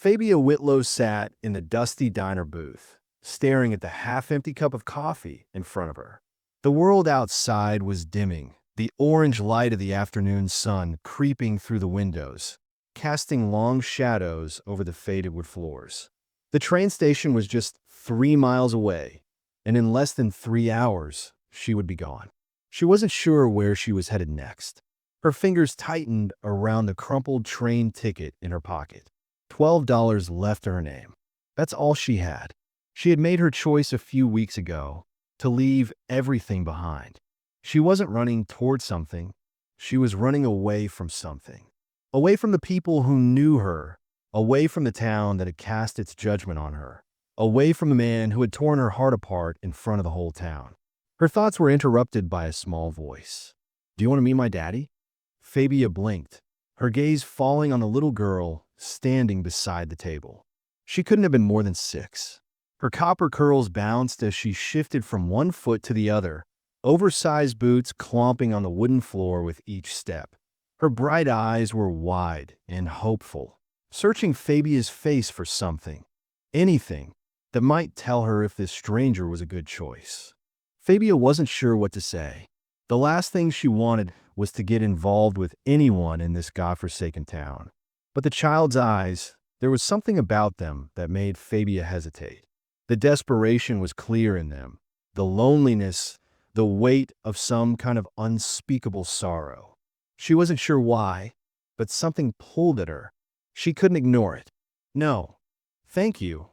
Fabia Whitlow sat in the dusty diner booth, staring at the half-empty cup of coffee in front of her. The world outside was dimming, the orange light of the afternoon sun creeping through the windows, casting long shadows over the faded wood floors. The train station was just 3 miles away, and in less than 3 hours, she would be gone. She wasn't sure where she was headed next. Her fingers tightened around the crumpled train ticket in her pocket. $12 left to her name. That's all she had. She had made her choice a few weeks ago to leave everything behind. She wasn't running towards something. She was running away from something. Away from the people who knew her. Away from the town that had cast its judgment on her. Away from the man who had torn her heart apart in front of the whole town. Her thoughts were interrupted by a small voice. "Do you want to meet my daddy?" Fabia blinked, her gaze falling on the little girl standing beside the table. She couldn't have been more than 6. Her copper curls bounced as she shifted from one foot to the other, oversized boots clomping on the wooden floor with each step. Her bright eyes were wide and hopeful, searching Fabia's face for something, anything, that might tell her if this stranger was a good choice. Fabia wasn't sure what to say. The last thing she wanted was to get involved with anyone in this godforsaken town. But the child's eyes, there was something about them that made Fabia hesitate. The desperation was clear in them, the loneliness, the weight of some kind of unspeakable sorrow. She wasn't sure why, but something pulled at her. She couldn't ignore it. "No, thank you,"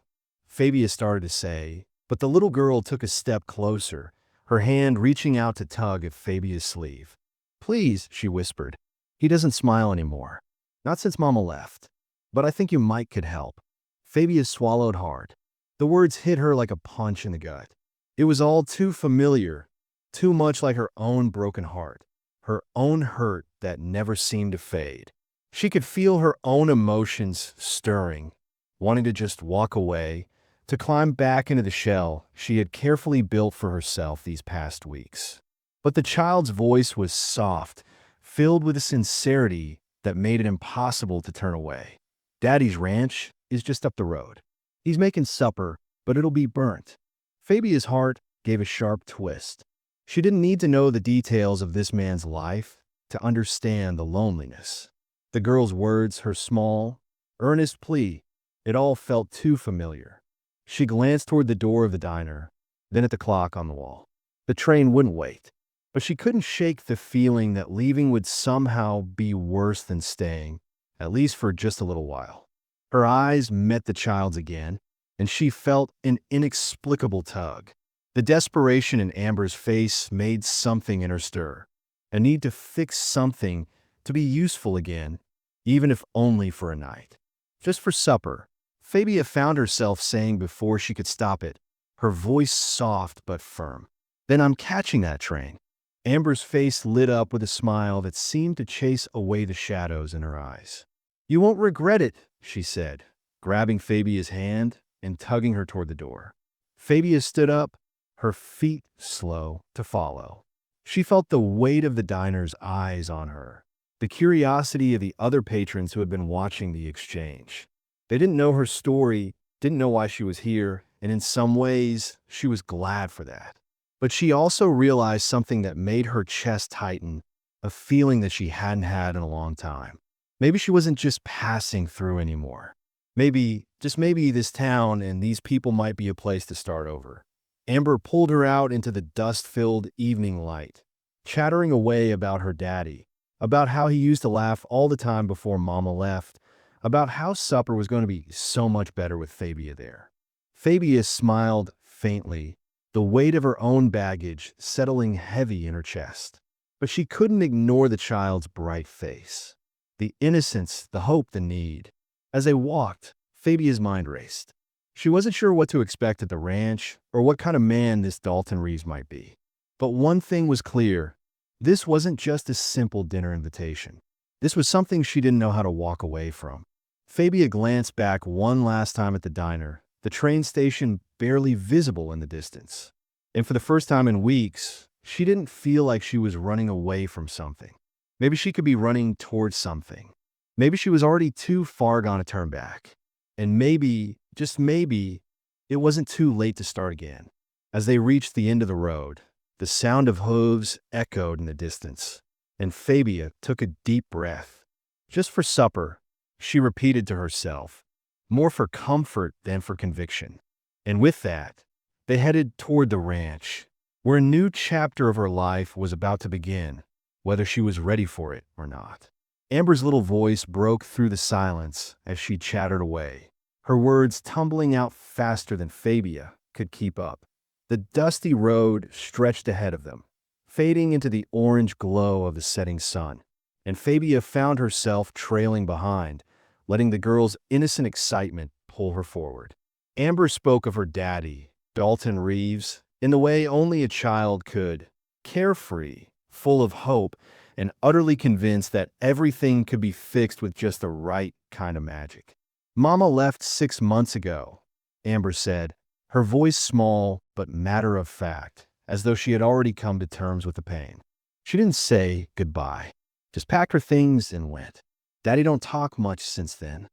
Fabia started to say, but the little girl took a step closer, her hand reaching out to tug at Fabia's sleeve. "Please," she whispered. "He doesn't smile anymore. Not since Mama left. But I think you might could help." Fabia swallowed hard. The words hit her like a punch in the gut. It was all too familiar, too much like her own broken heart, her own hurt that never seemed to fade. She could feel her own emotions stirring, wanting to just walk away, to climb back into the shell she had carefully built for herself these past weeks. But the child's voice was soft, filled with a sincerity that made it impossible to turn away. "Daddy's ranch is just up the road. He's making supper, but it'll be burnt." Fabia's heart gave a sharp twist. She didn't need to know the details of this man's life to understand the loneliness. The girl's words, her small, earnest plea, it all felt too familiar. She glanced toward the door of the diner, then at the clock on the wall. The train wouldn't wait, but she couldn't shake the feeling that leaving would somehow be worse than staying, at least for just a little while. Her eyes met the child's again, and she felt an inexplicable tug. The desperation in Amber's face made something in her stir, a need to fix something, to be useful again, even if only for a night. "Just for supper," Fabia found herself saying before she could stop it, her voice soft but firm. "Then I'm catching that train." Amber's face lit up with a smile that seemed to chase away the shadows in her eyes. "You won't regret it," she said, grabbing Fabia's hand and tugging her toward the door. Fabia stood up, her feet slow to follow. She felt the weight of the diner's eyes on her, the curiosity of the other patrons who had been watching the exchange. They didn't know her story, didn't know why she was here, and in some ways, she was glad for that. But she also realized something that made her chest tighten, a feeling that she hadn't had in a long time. Maybe she wasn't just passing through anymore. Maybe, just maybe, this town and these people might be a place to start over. Amber pulled her out into the dust-filled evening light, chattering away about her daddy, about how he used to laugh all the time before Mama left, about how supper was going to be so much better with Fabia there. Fabia smiled faintly, the weight of her own baggage settling heavy in her chest. But she couldn't ignore the child's bright face. The innocence, the hope, the need. As they walked, Fabia's mind raced. She wasn't sure what to expect at the ranch or what kind of man this Dalton Reeves might be. But one thing was clear. This wasn't just a simple dinner invitation. This was something she didn't know how to walk away from. Fabia glanced back one last time at the diner, the train station barely visible in the distance. And for the first time in weeks, she didn't feel like she was running away from something. Maybe she could be running towards something. Maybe she was already too far gone to turn back. And maybe, just maybe, it wasn't too late to start again. As they reached the end of the road, the sound of hooves echoed in the distance, and Fabia took a deep breath. Just for supper, she repeated to herself, more for comfort than for conviction. And with that, they headed toward the ranch, where a new chapter of her life was about to begin, whether she was ready for it or not. Amber's little voice broke through the silence as she chattered away, her words tumbling out faster than Fabia could keep up. The dusty road stretched ahead of them, fading into the orange glow of the setting sun, and Fabia found herself trailing behind, letting the girl's innocent excitement pull her forward. Amber spoke of her daddy, Dalton Reeves, in the way only a child could, carefree, full of hope, and utterly convinced that everything could be fixed with just the right kind of magic. "Mama left 6 months ago," Amber said, her voice small but matter of fact, as though she had already come to terms with the pain. She didn't say goodbye, just packed her things and went. Daddy don't talk much since then.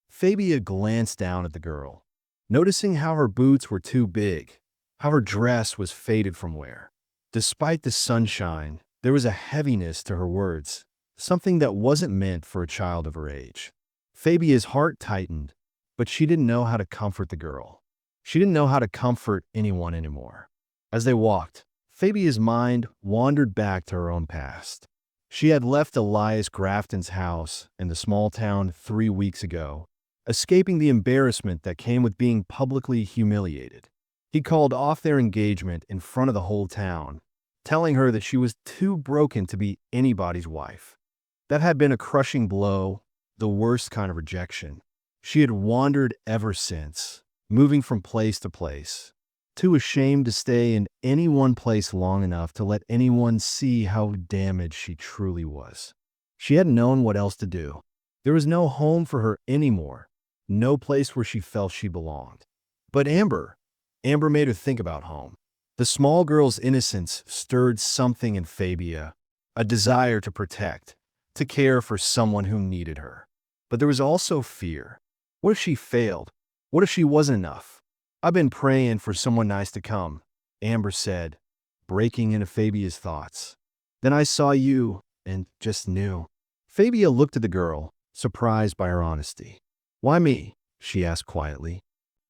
Fabia glanced down at the girl, noticing how her boots were too big, how her dress was faded from wear. Despite the sunshine, there was a heaviness to her words, something that wasn't meant for a child of her age. Fabia's heart tightened, but she didn't know how to comfort the girl. She didn't know how to comfort anyone anymore. As they walked, Fabia's mind wandered back to her own past. She had left Elias Grafton's house in the small town 3 weeks ago, escaping the embarrassment that came with being publicly humiliated. He called off their engagement in front of the whole town, telling her that she was too broken to be anybody's wife. That had been a crushing blow, the worst kind of rejection. She had wandered ever since, moving from place to place, too ashamed to stay in any one place long enough to let anyone see how damaged she truly was. She hadn't known what else to do. There was no home for her anymore, no place where she felt she belonged. But Amber made her think about home. The small girl's innocence stirred something in Fabia, a desire to protect, to care for someone who needed her. But there was also fear. What if she failed? What if she wasn't enough? "I've been praying for someone nice to come," Amber said, breaking into Fabia's thoughts. "Then I saw you and just knew." Fabia looked at the girl, surprised by her honesty. "Why me?" she asked quietly.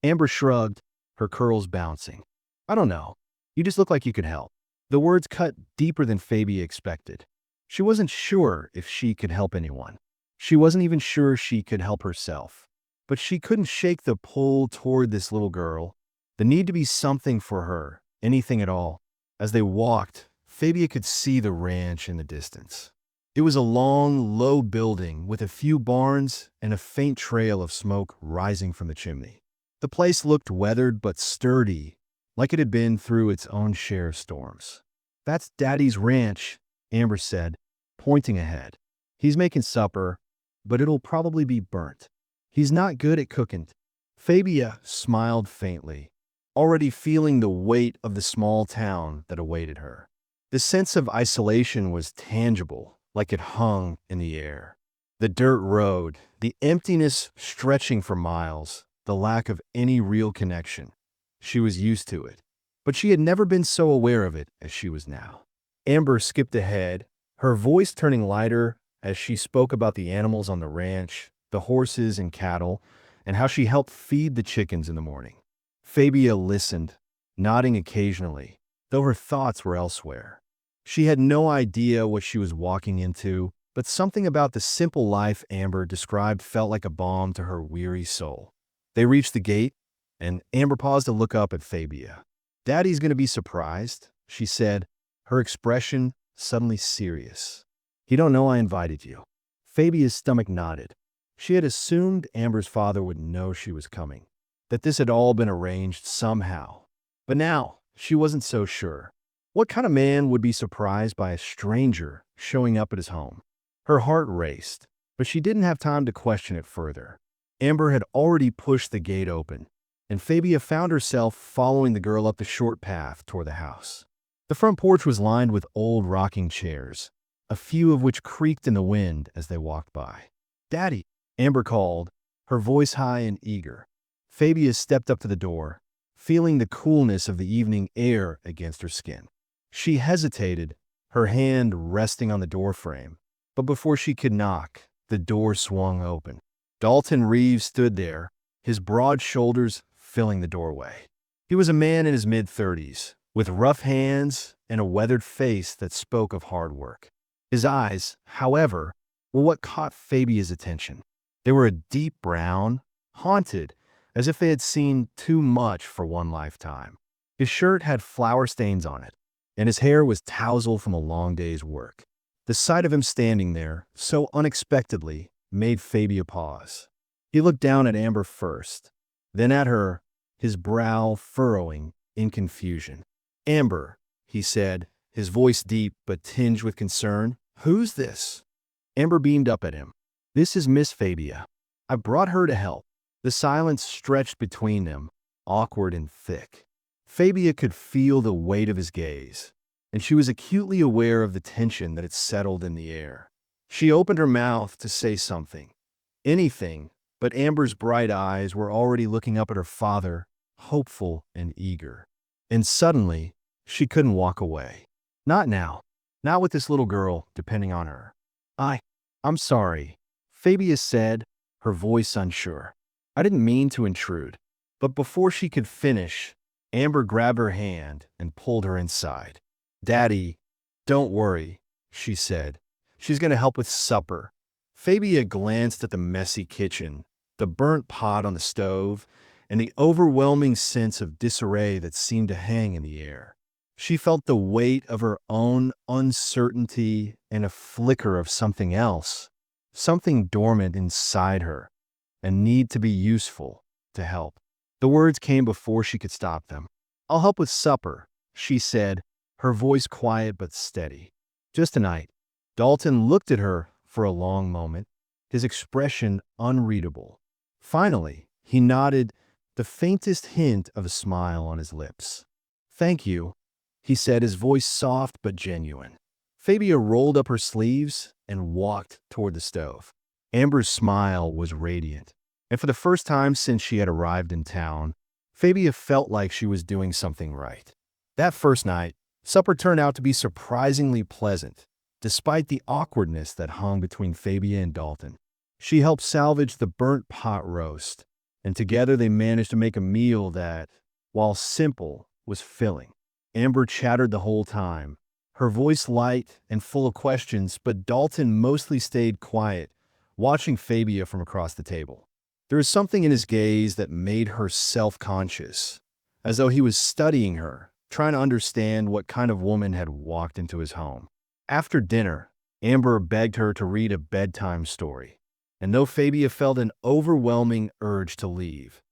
Amber shrugged, her curls bouncing. "I don't know. You just look like you could help." The words cut deeper than Fabia expected. She wasn't sure if she could help anyone. She wasn't even sure she could help herself. But she couldn't shake the pull toward this little girl, the need to be something for her, anything at all. As they walked, Fabia could see the ranch in the distance. It was a long, low building with a few barns and a faint trail of smoke rising from the chimney. The place looked weathered but sturdy, like it had been through its own share of storms. "That's Daddy's ranch," Amber said, pointing ahead. "He's making supper, but it'll probably be burnt. He's not good at cooking." Fabia smiled faintly, already feeling the weight of the small town that awaited her. The sense of isolation was tangible, like it hung in the air. The dirt road, the emptiness stretching for miles, the lack of any real connection. She was used to it, but she had never been so aware of it as she was now. Amber skipped ahead, her voice turning lighter as she spoke about the animals on the ranch, the horses and cattle, and how she helped feed the chickens in the morning. Fabia listened, nodding occasionally, though her thoughts were elsewhere. She had no idea what she was walking into, but something about the simple life Amber described felt like a balm to her weary soul. They reached the gate, and Amber paused to look up at Fabia. "Daddy's going to be surprised," she said, her expression suddenly serious. "He don't know I invited you." Fabia's stomach nodded. She had assumed Amber's father would know she was coming, that this had all been arranged somehow. But now, she wasn't so sure. What kind of man would be surprised by a stranger showing up at his home? Her heart raced, but she didn't have time to question it further. Amber had already pushed the gate open, and Fabia found herself following the girl up the short path toward the house. The front porch was lined with old rocking chairs, a few of which creaked in the wind as they walked by. "Daddy," Amber called, her voice high and eager. Fabia stepped up to the door, feeling the coolness of the evening air against her skin. She hesitated, her hand resting on the doorframe, but before she could knock, the door swung open. Dalton Reeves stood there, his broad shoulders filling the doorway. He was a man in his mid-30s, with rough hands and a weathered face that spoke of hard work. His eyes, however, were what caught Fabia's attention. They were a deep brown, haunted, as if they had seen too much for one lifetime. His shirt had flour stains on it, and his hair was tousled from a long day's work. The sight of him standing there, so unexpectedly, made Fabia pause. He looked down at Amber first, then at her, his brow furrowing in confusion. "Amber," he said, his voice deep but tinged with concern. "Who's this?" Amber beamed up at him. "This is Miss Fabia. I brought her to help." The silence stretched between them, awkward and thick. Fabia could feel the weight of his gaze, and she was acutely aware of the tension that had settled in the air. She opened her mouth to say something, anything, but Amber's bright eyes were already looking up at her father, hopeful and eager. And suddenly, she couldn't walk away. Not now. Not with this little girl depending on her. I'm sorry," Fabia said, her voice unsure. "I didn't mean to intrude." But before she could finish, Amber grabbed her hand and pulled her inside. "Daddy, don't worry," she said. "She's going to help with supper." Fabia glanced at the messy kitchen, the burnt pot on the stove, and the overwhelming sense of disarray that seemed to hang in the air. She felt the weight of her own uncertainty and a flicker of something else, something dormant inside her, a need to be useful, to help. The words came before she could stop them. "I'll help with supper," she said, her voice quiet but steady. "Just tonight." Dalton looked at her for a long moment, his expression unreadable. Finally, he nodded, the faintest hint of a smile on his lips. "Thank you," he said, his voice soft but genuine. Fabia rolled up her sleeves and walked toward the stove. Amber's smile was radiant, and for the first time since she had arrived in town, Fabia felt like she was doing something right. That first night, supper turned out to be surprisingly pleasant, despite the awkwardness that hung between Fabia and Dalton. She helped salvage the burnt pot roast, and together they managed to make a meal that, while simple, was filling. Amber chattered the whole time, her voice light and full of questions, but Dalton mostly stayed quiet, watching Fabia from across the table. There was something in his gaze that made her self-conscious, as though he was studying her, trying to understand what kind of woman had walked into his home. After dinner, Amber begged her to read a bedtime story, and though Fabia felt an overwhelming urge to leave,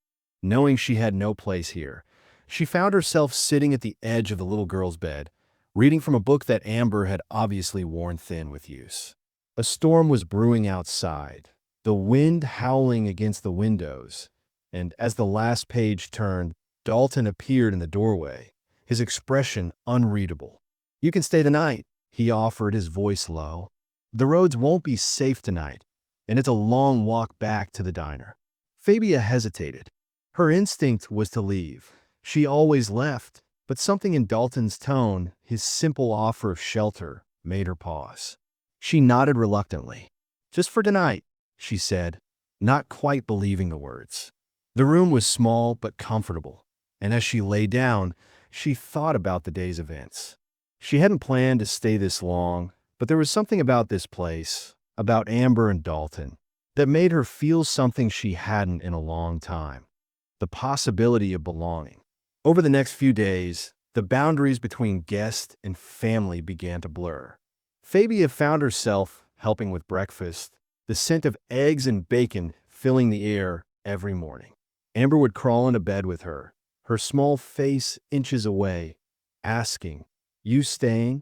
knowing she had no place here, she found herself sitting at the edge of the little girl's bed, reading from a book that Amber had obviously worn thin with use. A storm was brewing outside, the wind howling against the windows, and as the last page turned, Dalton appeared in the doorway, his expression unreadable. "You can stay the night," he offered, his voice low. "The roads won't be safe tonight, and it's a long walk back to the diner." Fabia hesitated. Her instinct was to leave. She always left, but something in Dalton's tone, his simple offer of shelter, made her pause. She nodded reluctantly. "Just for tonight," she said, not quite believing the words. The room was small but comfortable, and as she lay down, she thought about the day's events. She hadn't planned to stay this long, but there was something about this place, about Amber and Dalton, that made her feel something she hadn't in a long time: the possibility of belonging. Over the next few days, the boundaries between guest and family began to blur. Fabia found herself helping with breakfast, the scent of eggs and bacon filling the air every morning. Amber would crawl into bed with her, her small face inches away, asking, "You staying?"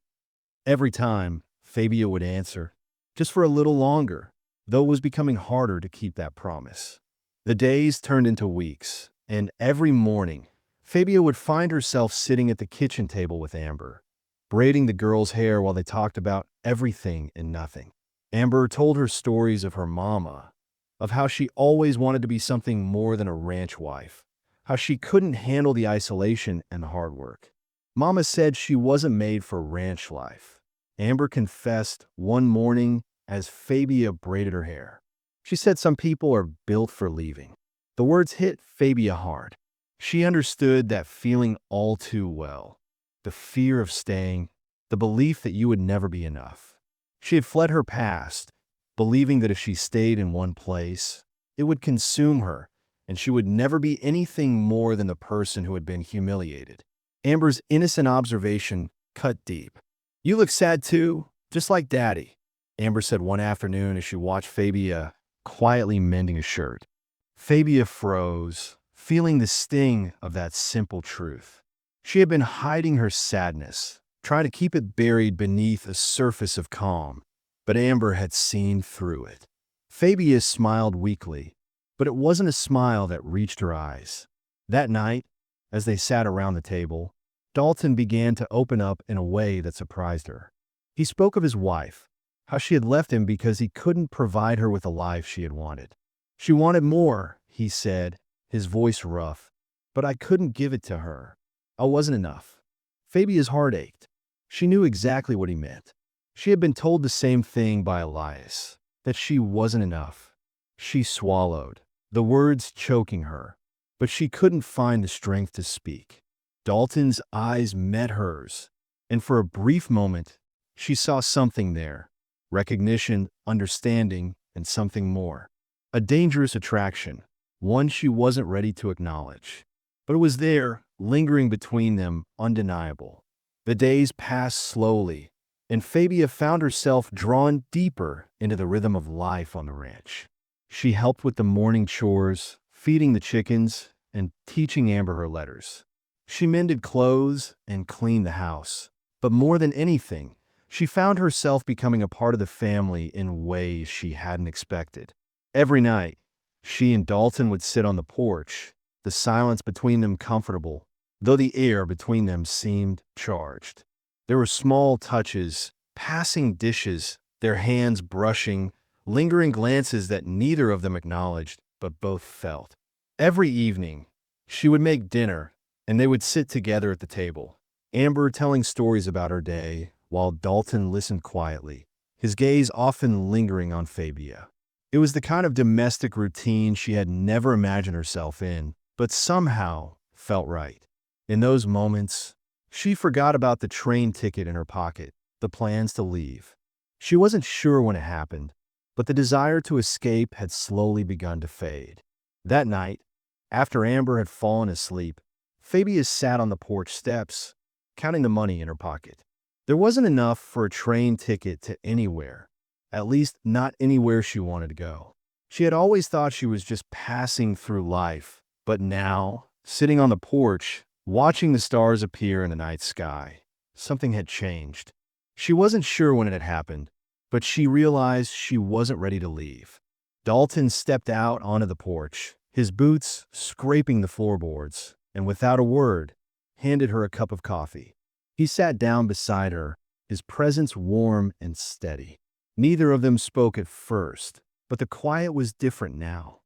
Every time, Fabia would answer, "Just for a little longer," though it was becoming harder to keep that promise. The days turned into weeks, and every morning, Fabia would find herself sitting at the kitchen table with Amber, braiding the girl's hair while they talked about everything and nothing. Amber told her stories of her mama, of how she always wanted to be something more than a ranch wife, how she couldn't handle the isolation and the hard work. Mama said she wasn't made for ranch life. Amber confessed one morning as Fabia braided her hair. She said some people are built for leaving. The words hit Fabia hard. She understood that feeling all too well. The fear of staying, the belief that you would never be enough. She had fled her past, believing that if she stayed in one place, it would consume her, and she would never be anything more than the person who had been humiliated. Amber's innocent observation cut deep. "You look sad too, just like Daddy," Amber said one afternoon as she watched Fabia quietly mending a shirt. Fabia froze, feeling the sting of that simple truth. She had been hiding her sadness, trying to keep it buried beneath a surface of calm, but Amber had seen through it. Fabia smiled weakly, but it wasn't a smile that reached her eyes. That night, as they sat around the table, Dalton began to open up in a way that surprised her. He spoke of his wife, how she had left him because he couldn't provide her with the life she had wanted. "She wanted more," he said, his voice rough, "but I couldn't give it to her. I wasn't enough." Fabia's heart ached. She knew exactly what he meant. She had been told the same thing by Elias, that she wasn't enough. She swallowed, the words choking her, but she couldn't find the strength to speak. Dalton's eyes met hers, and for a brief moment, she saw something there: recognition, understanding, and something more. A dangerous attraction, one she wasn't ready to acknowledge. But it was there, lingering between them, undeniable. The days passed slowly, and Fabia found herself drawn deeper into the rhythm of life on the ranch. She helped with the morning chores, feeding the chickens, and teaching Amber her letters. She mended clothes and cleaned the house. But more than anything, she found herself becoming a part of the family in ways she hadn't expected. Every night, she and Dalton would sit on the porch, the silence between them comfortable, though the air between them seemed charged. There were small touches, passing dishes, their hands brushing, lingering glances that neither of them acknowledged, but both felt. Every evening, she would make dinner, and they would sit together at the table, Amber telling stories about her day, while Dalton listened quietly, his gaze often lingering on Fabia. It was the kind of domestic routine she had never imagined herself in, but somehow felt right. In those moments, she forgot about the train ticket in her pocket, the plans to leave. She wasn't sure when it happened, but the desire to escape had slowly begun to fade. That night, after Amber had fallen asleep, Fabia sat on the porch steps, counting the money in her pocket. There wasn't enough for a train ticket to anywhere, at least not anywhere she wanted to go. She had always thought she was just passing through life, but now, sitting on the porch, watching the stars appear in the night sky, something had changed. She wasn't sure when it had happened, but she realized she wasn't ready to leave. Dalton stepped out onto the porch, his boots scraping the floorboards, and without a word, handed her a cup of coffee. He sat down beside her, his presence warm and steady. Neither of them spoke at first, but the quiet was different now,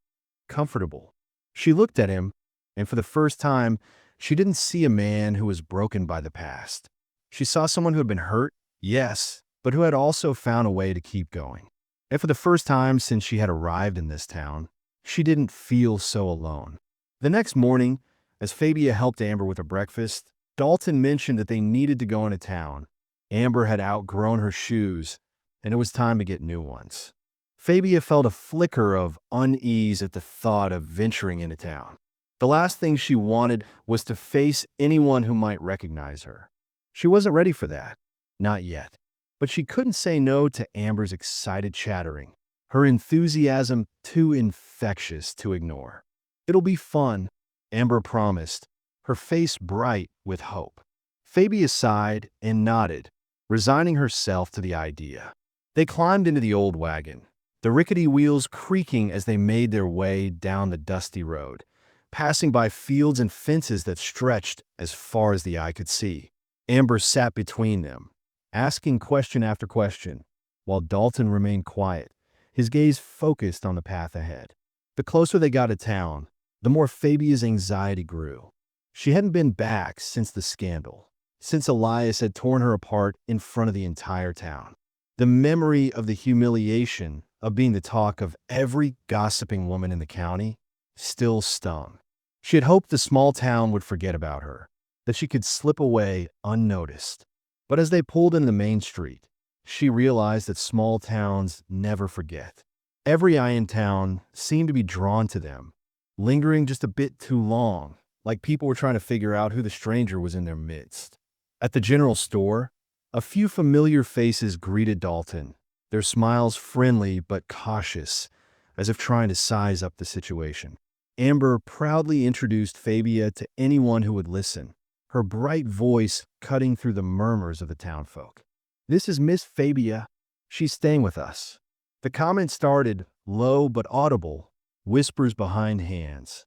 comfortable. She looked at him, and for the first time, she didn't see a man who was broken by the past. She saw someone who had been hurt, yes, but who had also found a way to keep going. And for the first time since she had arrived in this town, she didn't feel so alone. The next morning, as Fabia helped Amber with her breakfast, Dalton mentioned that they needed to go into town. Amber had outgrown her shoes, and it was time to get new ones. Fabia felt a flicker of unease at the thought of venturing into town. The last thing she wanted was to face anyone who might recognize her. She wasn't ready for that. Not yet. But she couldn't say no to Amber's excited chattering, her enthusiasm too infectious to ignore. "It'll be fun," Amber promised, her face bright with hope. Fabia sighed and nodded, resigning herself to the idea. They climbed into the old wagon, the rickety wheels creaking as they made their way down the dusty road, passing by fields and fences that stretched as far as the eye could see. Amber sat between them, asking question after question, while Dalton remained quiet, his gaze focused on the path ahead. The closer they got to town, the more Fabia's anxiety grew. She hadn't been back since the scandal, since Elias had torn her apart in front of the entire town. The memory of the humiliation of being the talk of every gossiping woman in the county still stung. She had hoped the small town would forget about her, that she could slip away unnoticed. But as they pulled into the main street, she realized that small towns never forget. Every eye in town seemed to be drawn to them, lingering just a bit too long, like people were trying to figure out who the stranger was in their midst. At the general store, a few familiar faces greeted Dalton, their smiles friendly but cautious, as if trying to size up the situation. Amber proudly introduced Fabia to anyone who would listen, her bright voice cutting through the murmurs of the townfolk. "This is Miss Fabia. She's staying with us." The comment started, low but audible, whispers behind hands,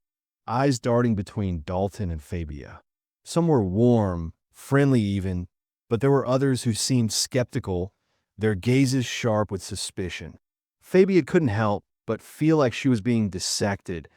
eyes darting between Dalton and Fabia. Some were warm, friendly even, but there were others who seemed skeptical, their gazes sharp with suspicion. Fabia couldn't help but feel like she was being dissected,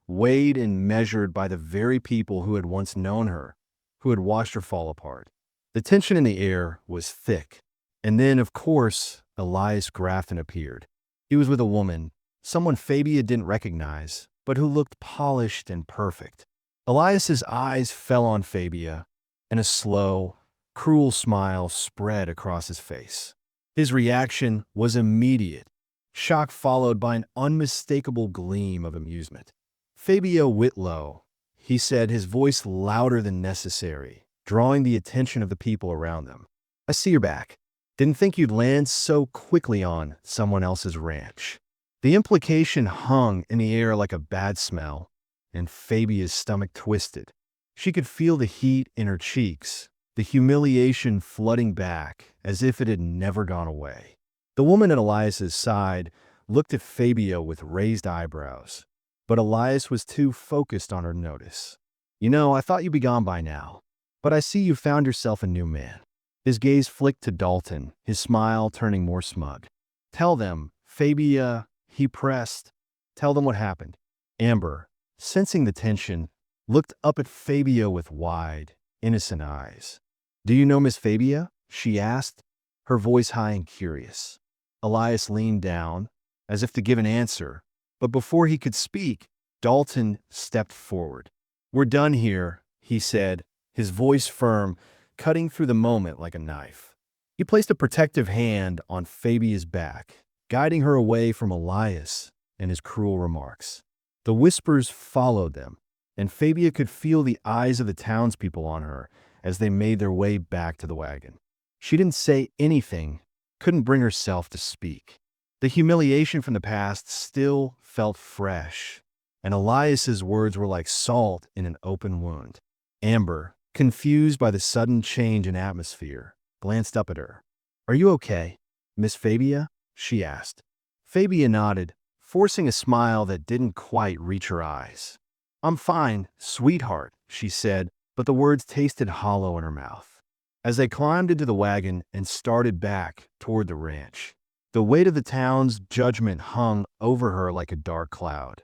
weighed and measured by the very people who had once known her, who had watched her fall apart. The tension in the air was thick. And then, of course, Elias Grafton appeared. He was with a woman, someone Fabia didn't recognize, but who looked polished and perfect. Elias's eyes fell on Fabia, and a slow, cruel smile spread across his face. His reaction was immediate, shock followed by an unmistakable gleam of amusement. "Fabia Whitlow," he said, his voice louder than necessary, drawing the attention of the people around them. "I see you're back. Didn't think you'd land so quickly on someone else's ranch." The implication hung in the air like a bad smell, and Fabia's stomach twisted. She could feel the heat in her cheeks, the humiliation flooding back as if it had never gone away. The woman at Elias's side looked at Fabia with raised eyebrows, but Elias was too focused on her notice. "You know, I thought you'd be gone by now, but I see you found yourself a new man." His gaze flicked to Dalton, his smile turning more smug. "Tell them, Fabia," he pressed. "Tell them what happened." Amber, sensing the tension, looked up at Fabia with wide, innocent eyes. "Do you know Miss Fabia?" she asked, her voice high and curious. Elias leaned down, as if to give an answer, but before he could speak, Dalton stepped forward. "We're done here," he said, his voice firm, cutting through the moment like a knife. He placed a protective hand on Fabia's back, guiding her away from Elias and his cruel remarks. The whispers followed them, and Fabia could feel the eyes of the townspeople on her as they made their way back to the wagon. She didn't say anything, couldn't bring herself to speak. The humiliation from the past still felt fresh, and Elias's words were like salt in an open wound. Amber, confused by the sudden change in atmosphere, glanced up at her. "Are you okay, Miss Fabia?" she asked. Fabia nodded, forcing a smile that didn't quite reach her eyes. "I'm fine, sweetheart," she said, but the words tasted hollow in her mouth. As they climbed into the wagon and started back toward the ranch, the weight of the town's judgment hung over her like a dark cloud.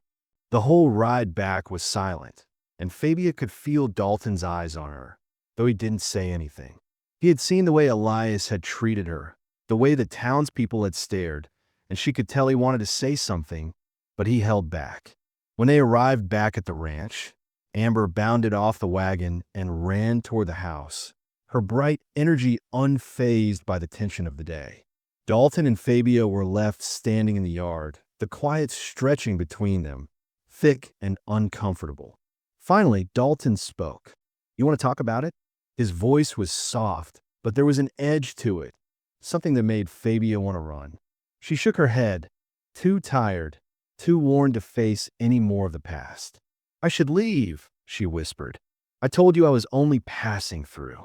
The whole ride back was silent, and Fabia could feel Dalton's eyes on her, though he didn't say anything. He had seen the way Elias had treated her, the way the townspeople had stared, and she could tell he wanted to say something, but he held back. When they arrived back at the ranch, Amber bounded off the wagon and ran toward the house, her bright energy unfazed by the tension of the day. Dalton and Fabia were left standing in the yard, the quiet stretching between them, thick and uncomfortable. Finally, Dalton spoke. "You want to talk about it?" His voice was soft, but there was an edge to it, something that made Fabia want to run. She shook her head, too tired, too worn to face any more of the past. "I should leave," she whispered. "I told you I was only passing through."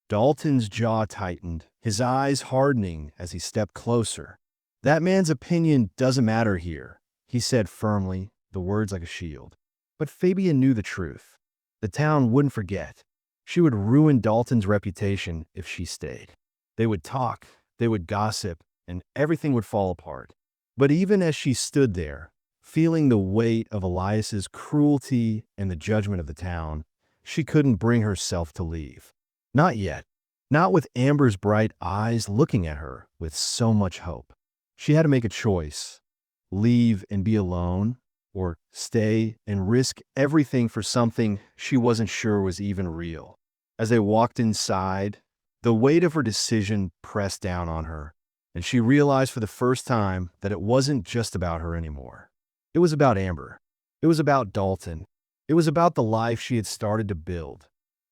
Dalton's jaw tightened, his eyes hardening as he stepped closer. "That man's opinion doesn't matter here," he said firmly, the words like a shield. But Fabia knew the truth. The town wouldn't forget. She would ruin Dalton's reputation if she stayed. They would talk, they would gossip, and everything would fall apart. But even as she stood there, feeling the weight of Elias's cruelty and the judgment of the town, she couldn't bring herself to leave. Not yet. Not with Amber's bright eyes looking at her with so much hope. She had to make a choice. Leave and be alone, or stay and risk everything for something she wasn't sure was even real. As they walked inside, the weight of her decision pressed down on her, and she realized for the first time that it wasn't just about her anymore. It was about Amber. It was about Dalton. It was about the life she had started to build.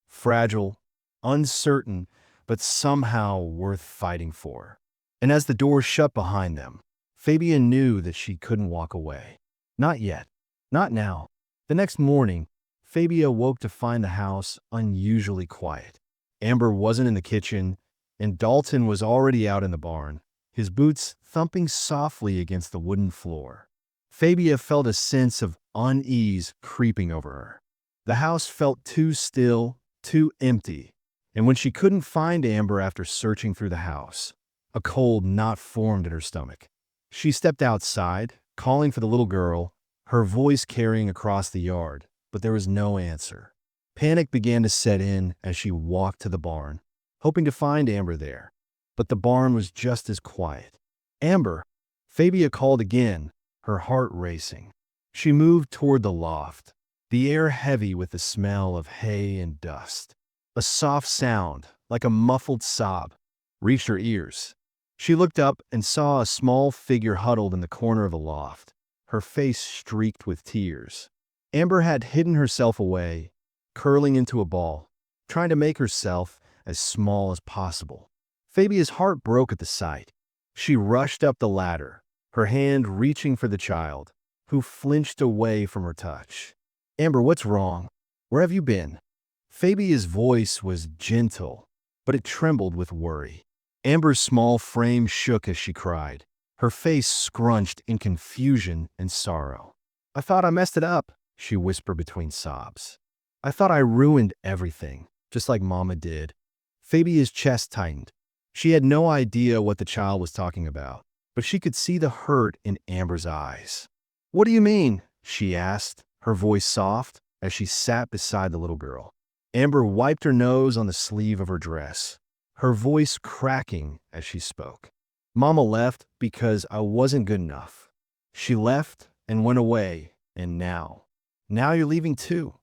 Fragile, uncertain, but somehow worth fighting for. And as the door shut behind them, Fabian knew that she couldn't walk away. Not yet. Not now. The next morning, Fabia woke to find the house unusually quiet. Amber wasn't in the kitchen, and Dalton was already out in the barn, his boots thumping softly against the wooden floor. Fabia felt a sense of unease creeping over her. The house felt too still, too empty, and when she couldn't find Amber after searching through the house, a cold knot formed in her stomach. She stepped outside, calling for the little girl, her voice carrying across the yard, but there was no answer. Panic began to set in as she walked to the barn, hoping to find Amber there. But the barn was just as quiet. "Amber!" Fabia called again, her heart racing. She moved toward the loft, the air heavy with the smell of hay and dust. A soft sound, like a muffled sob, reached her ears. She looked up and saw a small figure huddled in the corner of the loft, her face streaked with tears. Amber had hidden herself away, curling into a ball, trying to make herself as small as possible. Fabia's heart broke at the sight. She rushed up the ladder, her hand reaching for the child, who flinched away from her touch. "Amber, what's wrong? Where have you been?" Fabia's voice was gentle, but it trembled with worry. Amber's small frame shook as she cried, her face scrunched in confusion and sorrow. "I thought I messed it up," she whispered between sobs. "I thought I ruined everything, just like Mama did." Fabia's chest tightened. She had no idea what the child was talking about, but she could see the hurt in Amber's eyes. "What do you mean?" she asked, her voice soft, as she sat beside the little girl. Amber wiped her nose on the sleeve of her dress, her voice cracking as she spoke. "Mama left because I wasn't good enough. She left and went away, and now you're leaving too,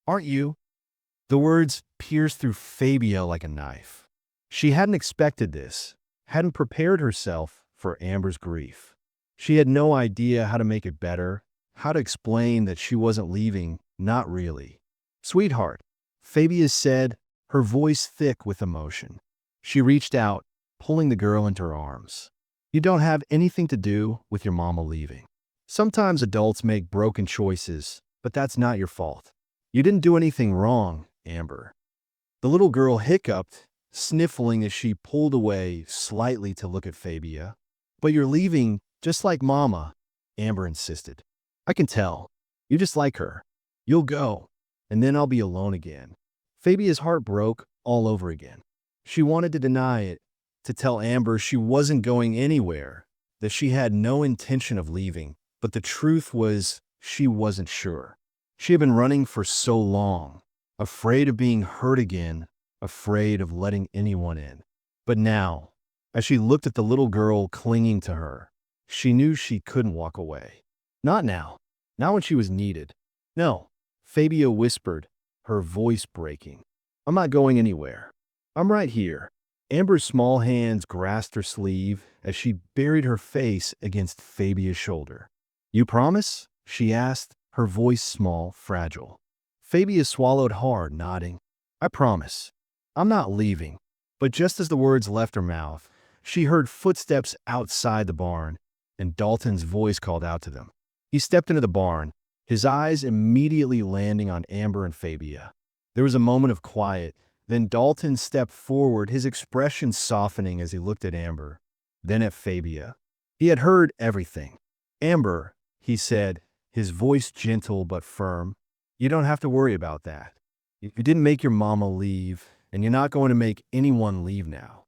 aren't you?" The words pierced through Fabia like a knife. She hadn't expected this, hadn't prepared herself for Amber's grief. She had no idea how to make it better, how to explain that she wasn't leaving, not really. "Sweetheart," Fabia said, her voice thick with emotion. She reached out, pulling the girl into her arms. "You don't have anything to do with your mama leaving. Sometimes adults make broken choices, but that's not your fault. You didn't do anything wrong, Amber." The little girl hiccuped, sniffling as she pulled away slightly to look at Fabia. "But you're leaving just like Mama," Amber insisted. "I can tell. You just like her. You'll go, and then I'll be alone again." Fabia's heart broke all over again. She wanted to deny it, to tell Amber she wasn't going anywhere, that she had no intention of leaving, but the truth was she wasn't sure. She had been running for so long, afraid of being hurt again, afraid of letting anyone in. But now, as she looked at the little girl clinging to her, she knew she couldn't walk away. Not now, not when she was needed. "No," Fabia whispered, her voice breaking. "I'm not going anywhere. I'm right here." Amber's small hands grasped her sleeve as she buried her face against Fabia's shoulder. "You promise?" she asked, her voice small, fragile. Fabia swallowed hard, nodding. "I promise. I'm not leaving." But just as the words left her mouth, she heard footsteps outside the barn, and Dalton's voice called out to them. He stepped into the barn, his eyes immediately landing on Amber and Fabia. There was a moment of quiet. Then Dalton stepped forward, his expression softening as he looked at Amber, then at Fabia. He had heard everything. "Amber," he said, his voice gentle but firm, "you don't have to worry about that. You didn't make your mama leave, and you're not going to make anyone leave now."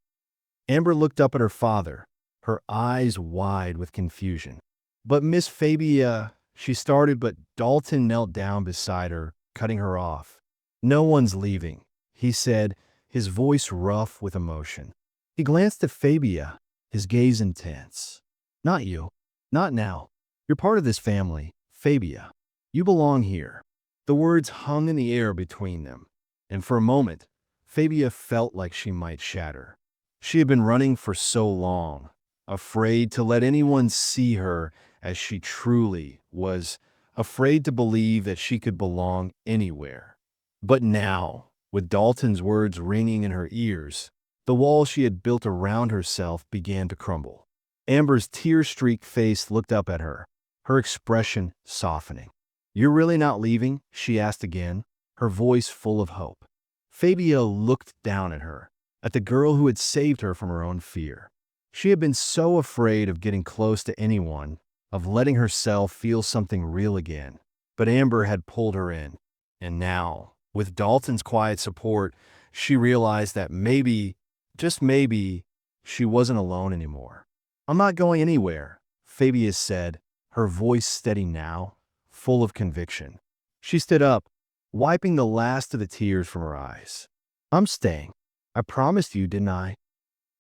Amber looked up at her father, her eyes wide with confusion. "But Miss Fabia," she started, but Dalton knelt down beside her, cutting her off. "No one's leaving," he said, his voice rough with emotion. He glanced at Fabia, his gaze intense. "Not you. Not now. You're part of this family, Fabia. You belong here." The words hung in the air between them, and for a moment, Fabia felt like she might shatter. She had been running for so long, afraid to let anyone see her as she truly was, afraid to believe that she could belong anywhere. But now, with Dalton's words ringing in her ears, the wall she had built around herself began to crumble. Amber's tear-streaked face looked up at her, her expression softening. "You're really not leaving?" she asked again, her voice full of hope. Fabia looked down at her, at the girl who had saved her from her own fear. She had been so afraid of getting close to anyone, of letting herself feel something real again. But Amber had pulled her in. And now, with Dalton's quiet support, she realized that maybe, just maybe, she wasn't alone anymore. "I'm not going anywhere," Fabia said, her voice steady now, full of conviction. She stood up, wiping the last of the tears from her eyes. "I'm staying. I promised you, didn't I?"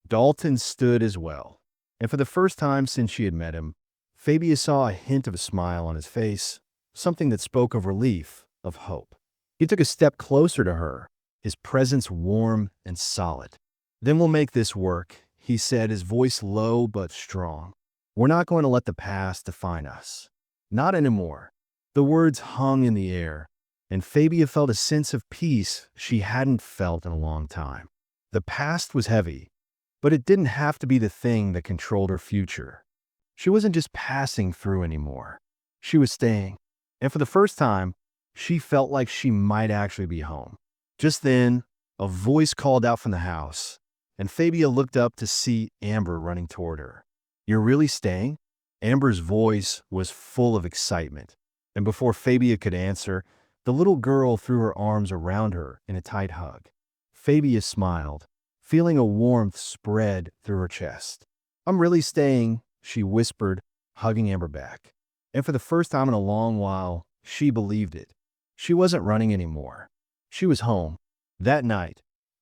Dalton stood as well, and for the first time since she had met him, Fabia saw a hint of a smile on his face, something that spoke of relief, of hope. He took a step closer to her, his presence warm and solid. "Then we'll make this work," he said, his voice low but strong. "We're not going to let the past define us. Not anymore." The words hung in the air, and Fabia felt a sense of peace she hadn't felt in a long time. The past was heavy, but it didn't have to be the thing that controlled her future. She wasn't just passing through anymore. She was staying. And for the first time, she felt like she might actually be home. Just then, a voice called out from the house, and Fabia looked up to see Amber running toward her. "You're really staying?" Amber's voice was full of excitement, and before Fabia could answer, the little girl threw her arms around her in a tight hug. Fabia smiled, feeling a warmth spread through her chest. "I'm really staying," she whispered, hugging Amber back. And for the first time in a long while, she believed it. She wasn't running anymore. She was home. That night,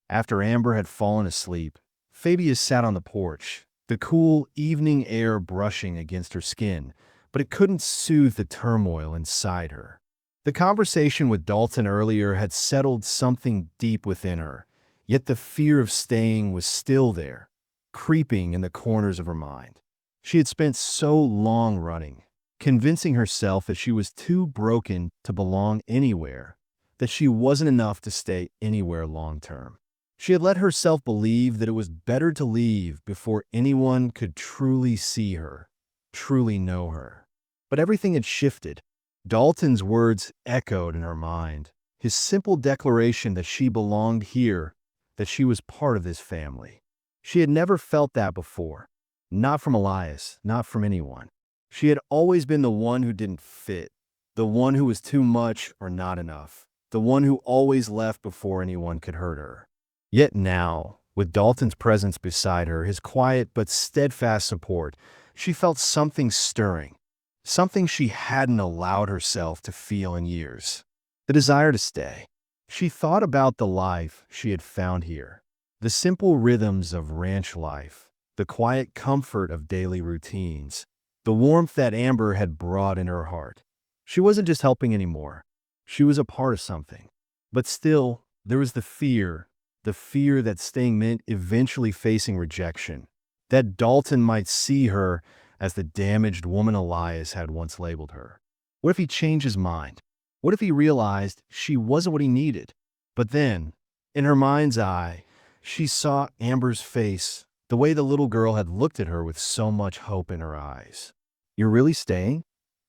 after Amber had fallen asleep, Fabia sat on the porch, the cool evening air brushing against her skin, but it couldn't soothe the turmoil inside her. The conversation with Dalton earlier had settled something deep within her, yet the fear of staying was still there, creeping in the corners of her mind. She had spent so long running, convincing herself that she was too broken to belong anywhere, that she wasn't enough to stay anywhere long term. She had let herself believe that it was better to leave before anyone could truly see her, truly know her. But everything had shifted. Dalton's words echoed in her mind, his simple declaration that she belonged here, that she was part of this family. She had never felt that before, not from Elias, not from anyone. She had always been the one who didn't fit, the one who was too much or not enough, the one who always left before anyone could hurt her. Yet now, with Dalton's presence beside her, his quiet but steadfast support, she felt something stirring, something she hadn't allowed herself to feel in years. The desire to stay. She thought about the life she had found here, the simple rhythms of ranch life, the quiet comfort of daily routines, the warmth that Amber had brought in her heart. She wasn't just helping anymore. She was a part of something. But still, there was the fear that staying meant eventually facing rejection, that Dalton might see her as the damaged woman Elias had once labeled her. What if he changed his mind? What if he realized she wasn't what he needed? But then, in her mind's eye, she saw Amber's face, the way the little girl had looked at her with so much hope in her eyes. "You're really staying?"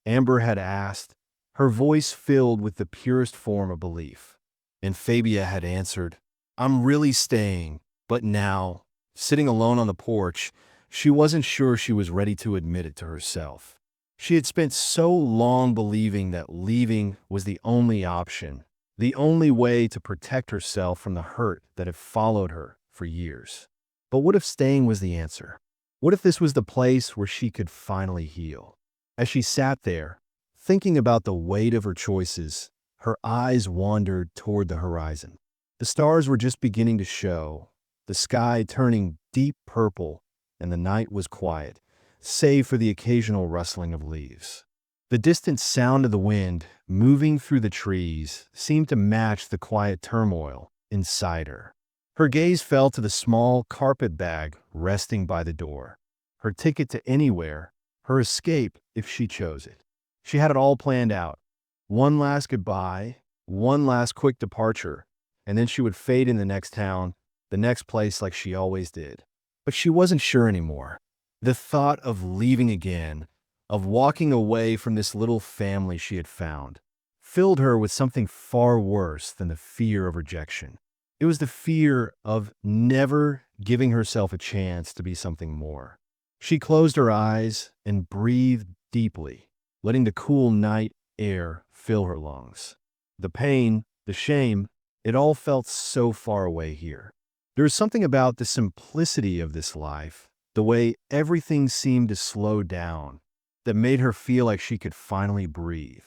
Amber had asked, her voice filled with the purest form of belief. And Fabia had answered, "I'm really staying." But now, sitting alone on the porch, she wasn't sure she was ready to admit it to herself. She had spent so long believing that leaving was the only option, the only way to protect herself from the hurt that had followed her for years. But what if staying was the answer? What if this was the place where she could finally heal? As she sat there, thinking about the weight of her choices, her eyes wandered toward the horizon. The stars were just beginning to show, the sky turning deep purple, and the night was quiet, save for the occasional rustling of leaves. The distant sound of the wind moving through the trees seemed to match the quiet turmoil inside her. Her gaze fell to the small carpet bag resting by the door. Her ticket to anywhere, her escape if she chose it. She had it all planned out. One last goodbye, one last quick departure, and then she would fade in the next town, the next place like she always did. But she wasn't sure anymore. The thought of leaving again, of walking away from this little family she had found, filled her with something far worse than the fear of rejection. It was the fear of never giving herself a chance to be something more. She closed her eyes and breathed deeply, letting the cool night air fill her lungs. The pain, the shame, it all felt so far away here. There was something about the simplicity of this life, the way everything seemed to slow down, that made her feel like she could finally breathe.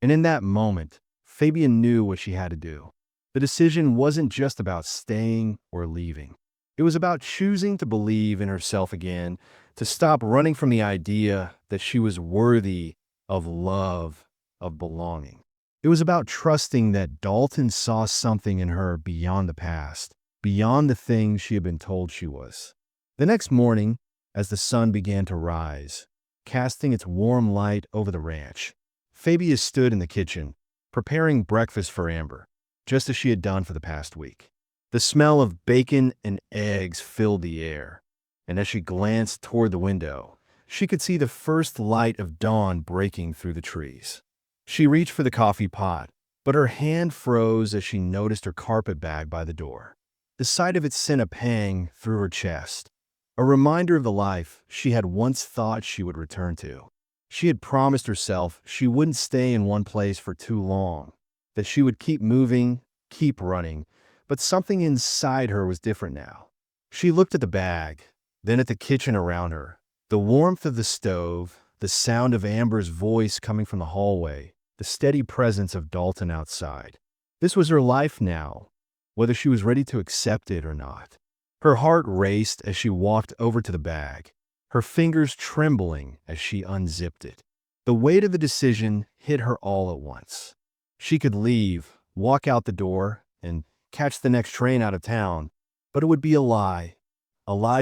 And in that moment, Fabian knew what she had to do. The decision wasn't just about staying or leaving. It was about choosing to believe in herself again, to stop running from the idea that she was worthy of love, of belonging. It was about trusting that Dalton saw something in her beyond the past, beyond the things she had been told she was. The next morning, as the sun began to rise, casting its warm light over the ranch, Fabia stood in the kitchen, preparing breakfast for Amber, just as she had done for the past week. The smell of bacon and eggs filled the air, and as she glanced toward the window, she could see the first light of dawn breaking through the trees. She reached for the coffee pot, but her hand froze as she noticed her carpet bag by the door. The sight of it sent a pang through her chest, a reminder of the life she had once thought she would return to. She had promised herself she wouldn't stay in one place for too long, that she would keep moving, keep running, but something inside her was different now. She looked at the bag, then at the kitchen around her, the warmth of the stove, the sound of Amber's voice coming from the hallway, the steady presence of Dalton outside. This was her life now, whether she was ready to accept it or not. Her heart raced as she walked over to the bag, her fingers trembling as she unzipped it. The weight of the decision hit her all at once. She could leave, walk out the door, and catch the next train out of town, but it would be a lie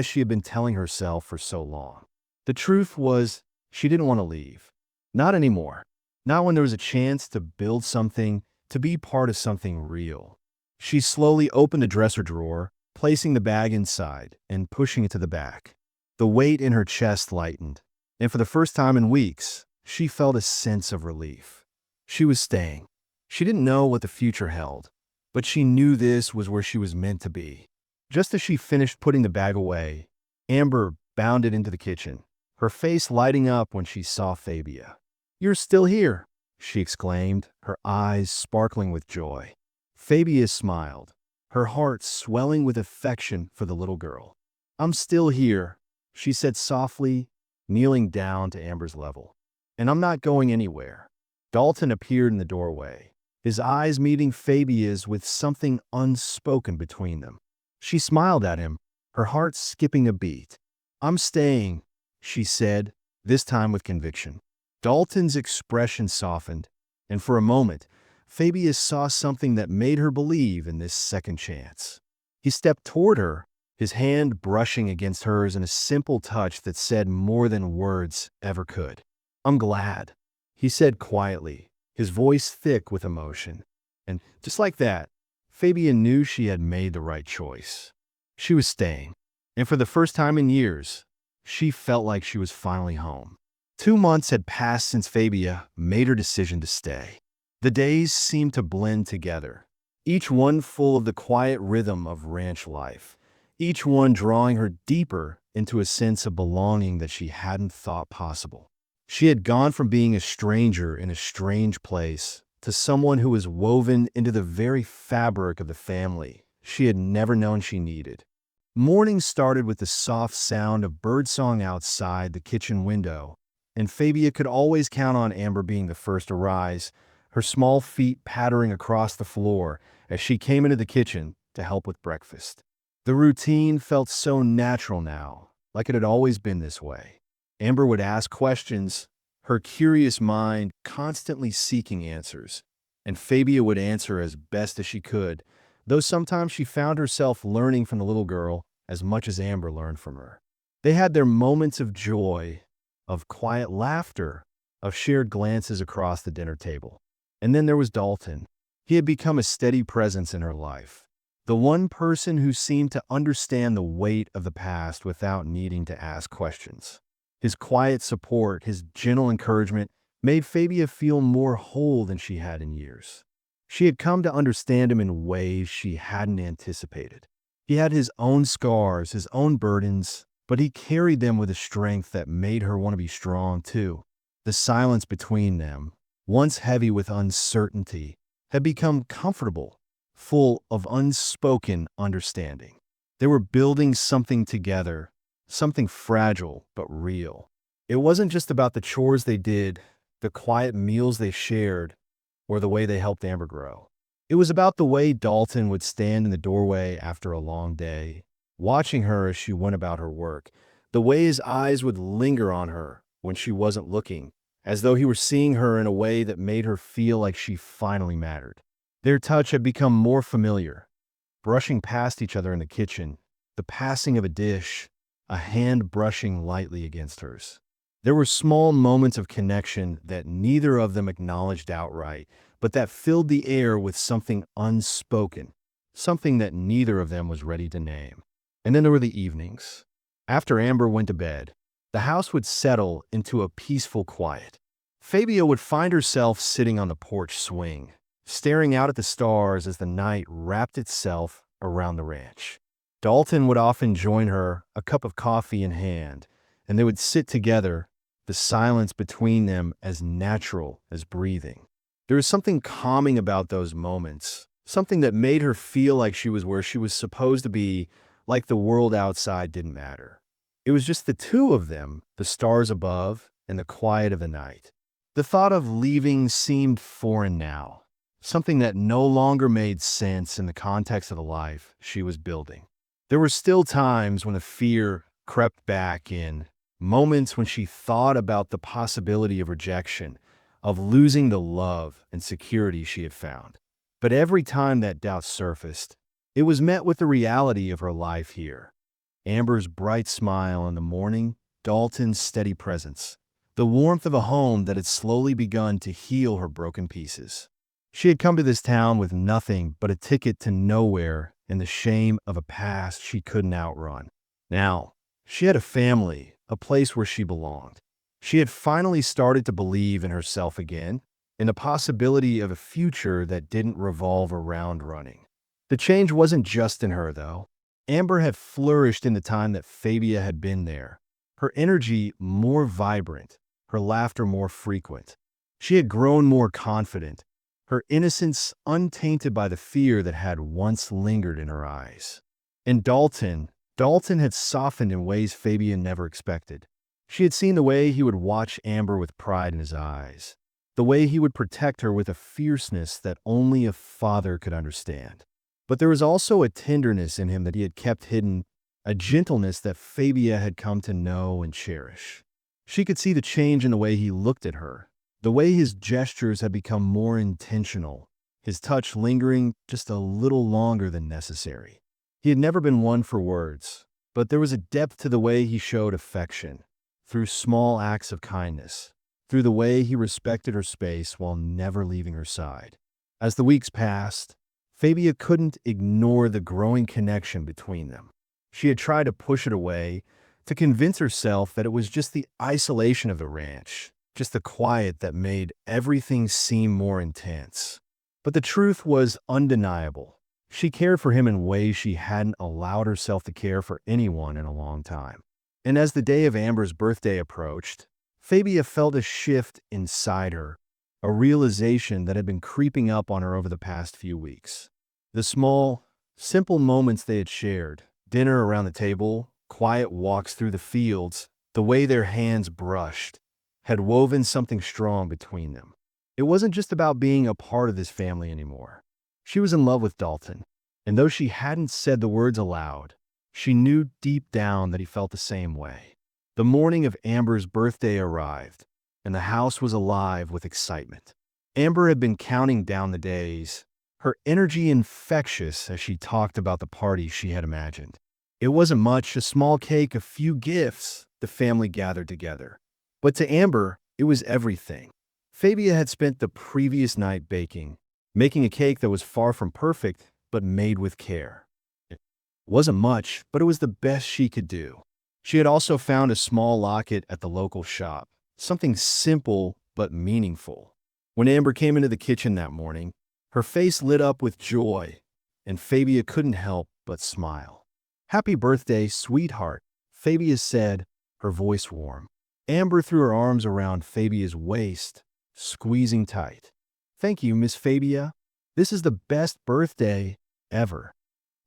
she had been telling herself for so long. The truth was, she didn't want to leave. Not anymore. Not when there was a chance to build something, to be part of something real. She slowly opened the dresser drawer, placing the bag inside and pushing it to the back. The weight in her chest lightened, and for the first time in weeks, she felt a sense of relief. She was staying. She didn't know what the future held, but she knew this was where she was meant to be. Just as she finished putting the bag away, Amber bounded into the kitchen, her face lighting up when she saw Fabia. "You're still here," she exclaimed, her eyes sparkling with joy. Fabia smiled, her heart swelling with affection for the little girl. "I'm still here," she said softly, kneeling down to Amber's level. "And I'm not going anywhere." Dalton appeared in the doorway, his eyes meeting Fabia's with something unspoken between them. She smiled at him, her heart skipping a beat. "I'm staying," she said, this time with conviction. Dalton's expression softened, and for a moment, Fabia saw something that made her believe in this second chance. He stepped toward her, his hand brushing against hers in a simple touch that said more than words ever could. "I'm glad," he said quietly, his voice thick with emotion. And just like that, Fabia knew she had made the right choice. She was staying, and for the first time in years, she felt like she was finally home. 2 months had passed since Fabia made her decision to stay. The days seemed to blend together, each one full of the quiet rhythm of ranch life, each one drawing her deeper into a sense of belonging that she hadn't thought possible. She had gone from being a stranger in a strange place to someone who was woven into the very fabric of the family she had never known she needed. Morning started with the soft sound of birdsong outside the kitchen window, and Fabia could always count on Amber being the first to rise, her small feet pattering across the floor as she came into the kitchen to help with breakfast. The routine felt so natural now, like it had always been this way. Amber would ask questions, her curious mind constantly seeking answers, and Fabia would answer as best as she could, though sometimes she found herself learning from the little girl as much as Amber learned from her. They had their moments of joy, of quiet laughter, of shared glances across the dinner table. And then there was Dalton. He had become a steady presence in her life, the one person who seemed to understand the weight of the past without needing to ask questions. His quiet support, his gentle encouragement, made Fabia feel more whole than she had in years. She had come to understand him in ways she hadn't anticipated. He had his own scars, his own burdens, but he carried them with a strength that made her want to be strong too. The silence between them, once heavy with uncertainty, had become comfortable, full of unspoken understanding. They were building something together, something fragile but real. It wasn't just about the chores they did, the quiet meals they shared, or the way they helped Amber grow. It was about the way Dalton would stand in the doorway after a long day, watching her as she went about her work, the way his eyes would linger on her when she wasn't looking, as though he were seeing her in a way that made her feel like she finally mattered. Their touch had become more familiar, brushing past each other in the kitchen, the passing of a dish, a hand brushing lightly against hers. There were small moments of connection that neither of them acknowledged outright, but that filled the air with something unspoken, something that neither of them was ready to name. And then there were the evenings. After Amber went to bed, the house would settle into a peaceful quiet. Fabia would find herself sitting on the porch swing, staring out at the stars as the night wrapped itself around the ranch. Dalton would often join her, a cup of coffee in hand, and they would sit together, the silence between them as natural as breathing. There was something calming about those moments, something that made her feel like she was where she was supposed to be, like the world outside didn't matter. It was just the two of them, the stars above and the quiet of the night. The thought of leaving seemed foreign now, something that no longer made sense in the context of the life she was building. There were still times when the fear crept back in, moments when she thought about the possibility of rejection, of losing the love and security she had found. But every time that doubt surfaced, it was met with the reality of her life here. Amber's bright smile in the morning, Dalton's steady presence, the warmth of a home that had slowly begun to heal her broken pieces. She had come to this town with nothing but a ticket to nowhere and the shame of a past she couldn't outrun. Now, she had a family, a place where she belonged. She had finally started to believe in herself again, in the possibility of a future that didn't revolve around running. The change wasn't just in her, though. Amber had flourished in the time that Fabia had been there, her energy more vibrant, her laughter more frequent. She had grown more confident, her innocence untainted by the fear that had once lingered in her eyes. And Dalton had softened in ways Fabia never expected. She had seen the way he would watch Amber with pride in his eyes, the way he would protect her with a fierceness that only a father could understand. But there was also a tenderness in him that he had kept hidden, a gentleness that Fabia had come to know and cherish. She could see the change in the way he looked at her, the way his gestures had become more intentional, his touch lingering just a little longer than necessary. He had never been one for words, but there was a depth to the way he showed affection, through small acts of kindness, through the way he respected her space while never leaving her side. As the weeks passed, Fabia couldn't ignore the growing connection between them. She had tried to push it away, to convince herself that it was just the isolation of the ranch, just the quiet that made everything seem more intense. But the truth was undeniable. She cared for him in ways she hadn't allowed herself to care for anyone in a long time. And as the day of Amber's birthday approached, Fabia felt a shift inside her, a realization that had been creeping up on her over the past few weeks. The small, simple moments they had shared, Dinner around the table, quiet walks through the fields, the way their hands brushed, had woven something strong between them. It wasn't just about being a part of this family anymore. She was in love with Dalton, and though she hadn't said the words aloud, she knew deep down that he felt the same way. The morning of Amber's birthday arrived, and the house was alive with excitement. Amber had been counting down the days, her energy infectious as she talked about the party she had imagined. It wasn't much, a small cake, a few gifts, the family gathered together. But to Amber, it was everything. Fabia had spent the previous night baking, making a cake that was far from perfect, but made with care. It wasn't much, but it was the best she could do. She had also found a small locket at the local shop, something simple but meaningful. When Amber came into the kitchen that morning, her face lit up with joy, and Fabia couldn't help but smile. "Happy birthday, sweetheart," Fabia said, her voice warm. Amber threw her arms around Fabia's waist, squeezing tight. "Thank you, Miss Fabia. This is the best birthday ever."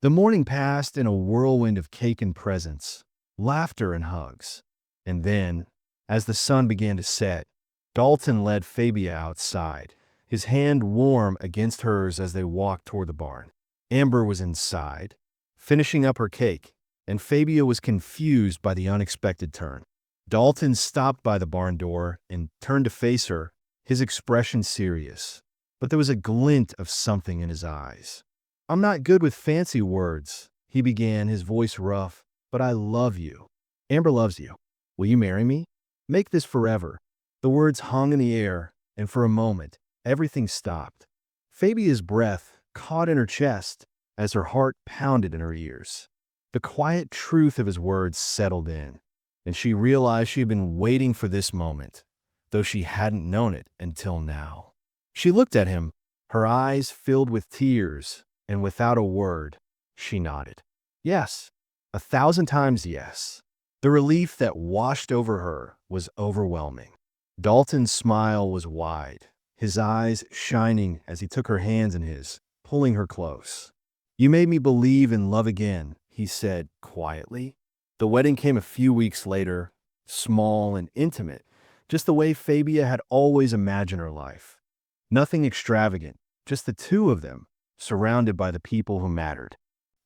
The morning passed in a whirlwind of cake and presents, laughter and hugs. And then, as the sun began to set, Dalton led Fabia outside, his hand warm against hers as they walked toward the barn. Amber was inside, finishing up her cake, and Fabia was confused by the unexpected turn. Dalton stopped by the barn door and turned to face her, his expression serious. But there was a glint of something in his eyes. "I'm not good with fancy words," he began, his voice rough, "but I love you. Amber loves you. Will you marry me? Make this forever." The words hung in the air, and for a moment, everything stopped. Fabia's breath caught in her chest as her heart pounded in her ears. The quiet truth of his words settled in, and she realized she had been waiting for this moment, though she hadn't known it until now. She looked at him, her eyes filled with tears, and without a word, she nodded. Yes, 1,000 times yes. The relief that washed over her was overwhelming. Dalton's smile was wide, his eyes shining as he took her hands in his, pulling her close. "You made me believe in love again," he said quietly. The wedding came a few weeks later, small and intimate, just the way Fabia had always imagined her life. Nothing extravagant, just the two of them, surrounded by the people who mattered.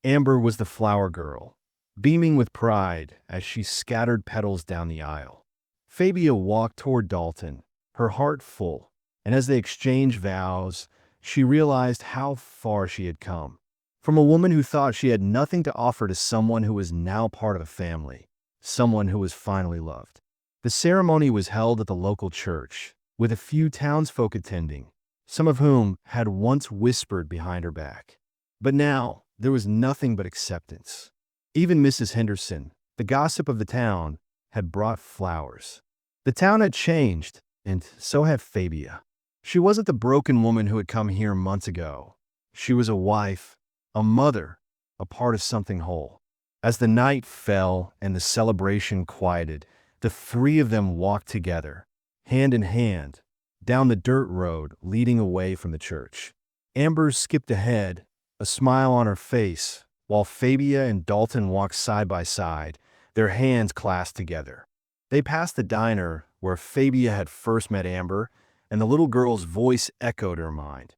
Amber was the flower girl, beaming with pride as she scattered petals down the aisle. Fabia walked toward Dalton, her heart full, and as they exchanged vows, she realized how far she had come. From a woman who thought she had nothing to offer to someone who was now part of a family, someone who was finally loved. The ceremony was held at the local church, with a few townsfolk attending, some of whom had once whispered behind her back. But now, there was nothing but acceptance. Even Mrs. Henderson, the gossip of the town, had brought flowers. The town had changed, and so had Fabia. She wasn't the broken woman who had come here months ago. She was a wife, a mother, a part of something whole. As the night fell and the celebration quieted, the three of them walked together, hand in hand, down the dirt road leading away from the church. Amber skipped ahead, a smile on her face, while Fabia and Dalton walked side by side, their hands clasped together. They passed the diner where Fabia had first met Amber, and the little girl's voice echoed her mind.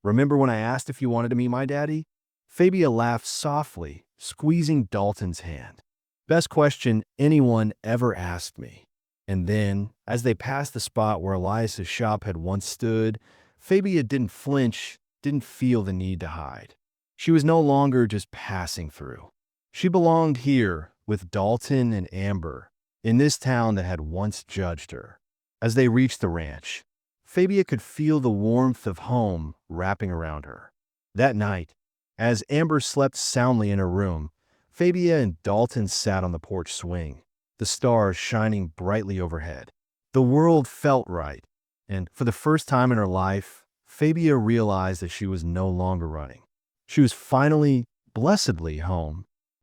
"Remember when I asked if you wanted to meet my daddy?" Fabia laughed softly, squeezing Dalton's hand. "Best question anyone ever asked me." And then, as they passed the spot where Elias's shop had once stood, Fabia didn't flinch, didn't feel the need to hide. She was no longer just passing through. She belonged here with Dalton and Amber, in this town that had once judged her. As they reached the ranch, Fabia could feel the warmth of home wrapping around her. That night, as Amber slept soundly in her room, Fabia and Dalton sat on the porch swing, the stars shining brightly overhead. The world felt right, and for the first time in her life, Fabia realized that she was no longer running. She was finally, blessedly home,